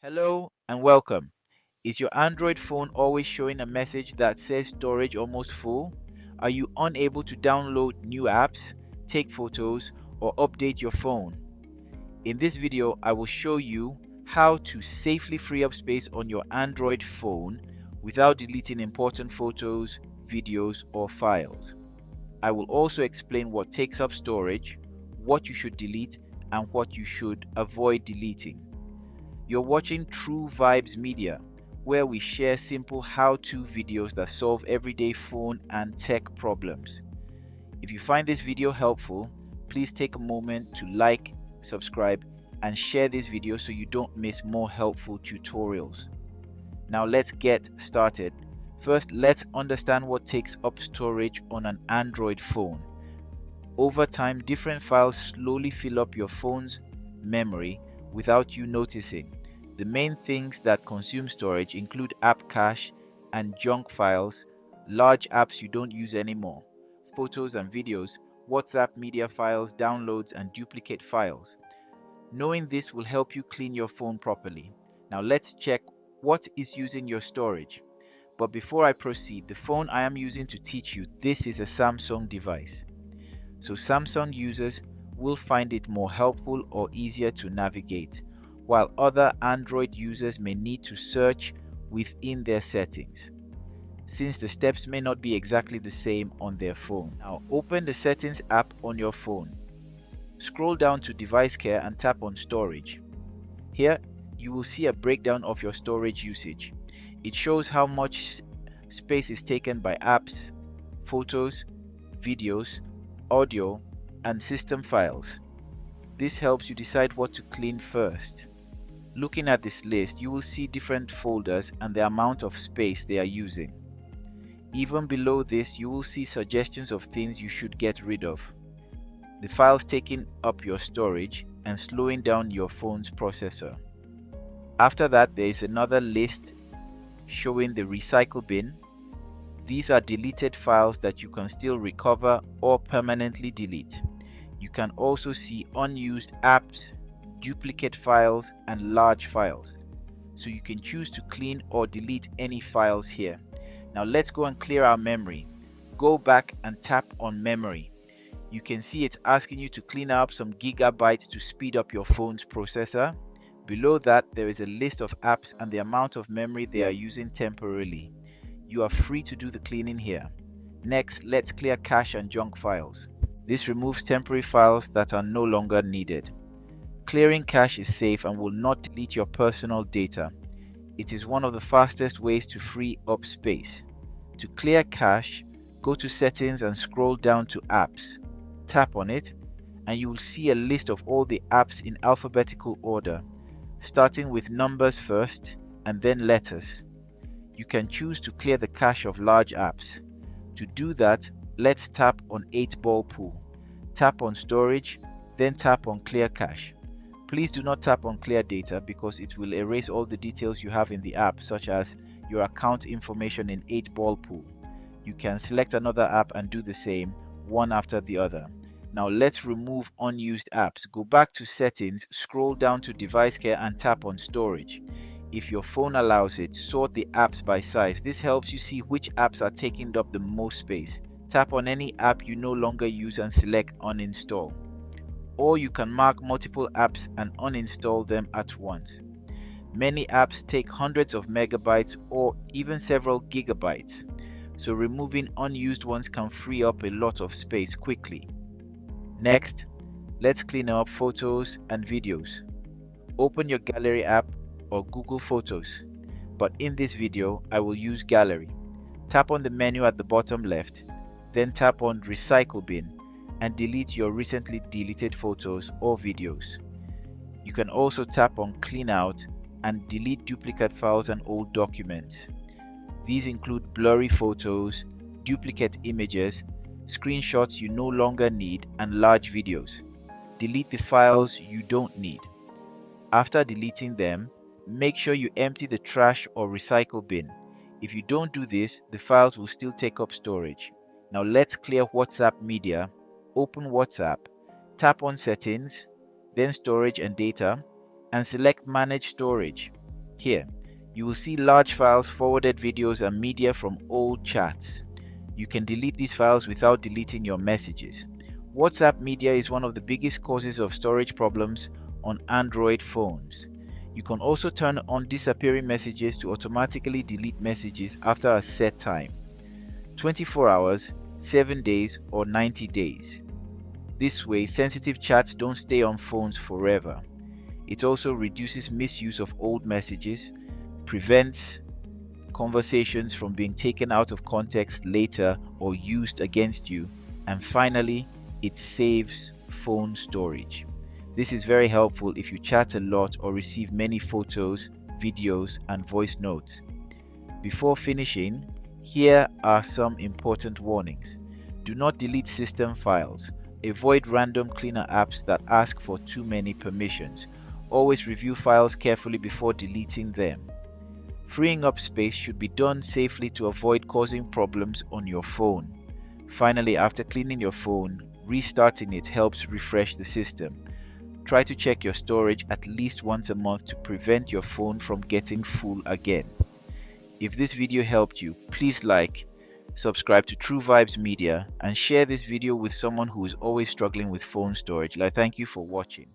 Hello and welcome. Is your Android phone always showing a message that says storage almost full? Are you unable to download new apps, take photos, or update your phone? In this video, I will show you how to safely free up space on your Android phone without deleting important photos, videos, or files. I will also explain what takes up storage, what you should delete, and what you should avoid deleting. You're watching True Vibes Media, where we share simple how-to videos that solve everyday phone and tech problems. If you find this video helpful, please take a moment to like, subscribe, and share this video so you don't miss more helpful tutorials. Now let's get started. First, let's understand what takes up storage on an Android phone. Over time, different files slowly fill up your phone's memory without you noticing. The main things that consume storage include app cache and junk files, large apps you don't use anymore, photos and videos, WhatsApp media files, downloads, and duplicate files. Knowing this will help you clean your phone properly. Now let's check what is using your storage. But before I proceed, the phone I am using to teach you this is a Samsung device. So Samsung users will find it more helpful or easier to navigate, while other Android users may need to search within their settings, since the steps may not be exactly the same on their phone. Now open the Settings app on your phone. Scroll down to Device Care and tap on Storage. Here you will see a breakdown of your storage usage. It shows how much space is taken by apps, photos, videos, audio, and system files. This helps you decide what to clean first. Looking at this list, you will see different folders and the amount of space they are using. Even below this, you will see suggestions of things you should get rid of. The files taking up your storage and slowing down your phone's processor. After that, there is another list showing the recycle bin. These are deleted files that you can still recover or permanently delete. You can also see unused apps, duplicate files, and large files. So you can choose to clean or delete any files here. Now let's go and clear our memory. Go back and tap on memory. You can see it's asking you to clean up some gigabytes to speed up your phone's processor. Below that, there is a list of apps and the amount of memory they are using temporarily. You are free to do the cleaning here. Next, let's clear cache and junk files. This removes temporary files that are no longer needed. Clearing cache is safe and will not delete your personal data. It is one of the fastest ways to free up space. To clear cache, go to Settings and scroll down to Apps. Tap on it and you will see a list of all the apps in alphabetical order, starting with numbers first and then letters. You can choose to clear the cache of large apps. To do that, let's tap on 8-ball pool. Tap on Storage, then tap on Clear Cache. Please do not tap on Clear Data because it will erase all the details you have in the app, such as your account information in 8-ball pool. You can select another app and do the same, one after the other. Now let's remove unused apps. Go back to Settings, scroll down to Device Care and tap on Storage. If your phone allows it, sort the apps by size. This helps you see which apps are taking up the most space. Tap on any app you no longer use and select Uninstall. Or you can mark multiple apps and uninstall them at once. Many apps take hundreds of megabytes or even several gigabytes, so removing unused ones can free up a lot of space quickly. Next, let's clean up photos and videos. Open your Gallery app or Google Photos, but in this video I will use Gallery. Tap on the menu at the bottom left, then tap on Recycle Bin and delete your recently deleted photos or videos. You can also tap on Clean Out and delete duplicate files and old documents. These include blurry photos, duplicate images, screenshots you no longer need, and large videos. Delete the files you don't need. After deleting them, make sure you empty the trash or recycle bin. If you don't do this, the files will still take up storage. Now let's clear WhatsApp media. Open WhatsApp, tap on Settings, then Storage and Data, and select Manage Storage. Here, you will see large files, forwarded videos, and media from old chats. You can delete these files without deleting your messages. WhatsApp media is one of the biggest causes of storage problems on Android phones. You can also turn on disappearing messages to automatically delete messages after a set time: 24 hours, 7 days, or 90 days. This way, sensitive chats don't stay on phones forever. It also reduces misuse of old messages, prevents conversations from being taken out of context later or used against you, and finally, it saves phone storage. This is very helpful if you chat a lot or receive many photos, videos, and voice notes. Before finishing, here are some important warnings. Do not delete system files. Avoid random cleaner apps that ask for too many permissions. Always review files carefully before deleting them. Freeing up space should be done safely to avoid causing problems on your phone. Finally, after cleaning your phone, restarting it helps refresh the system. Try to check your storage at least once a month to prevent your phone from getting full again. If this video helped you, please like, subscribe to True Vibes Media, and share this video with someone who is always struggling with phone storage. Thank you for watching.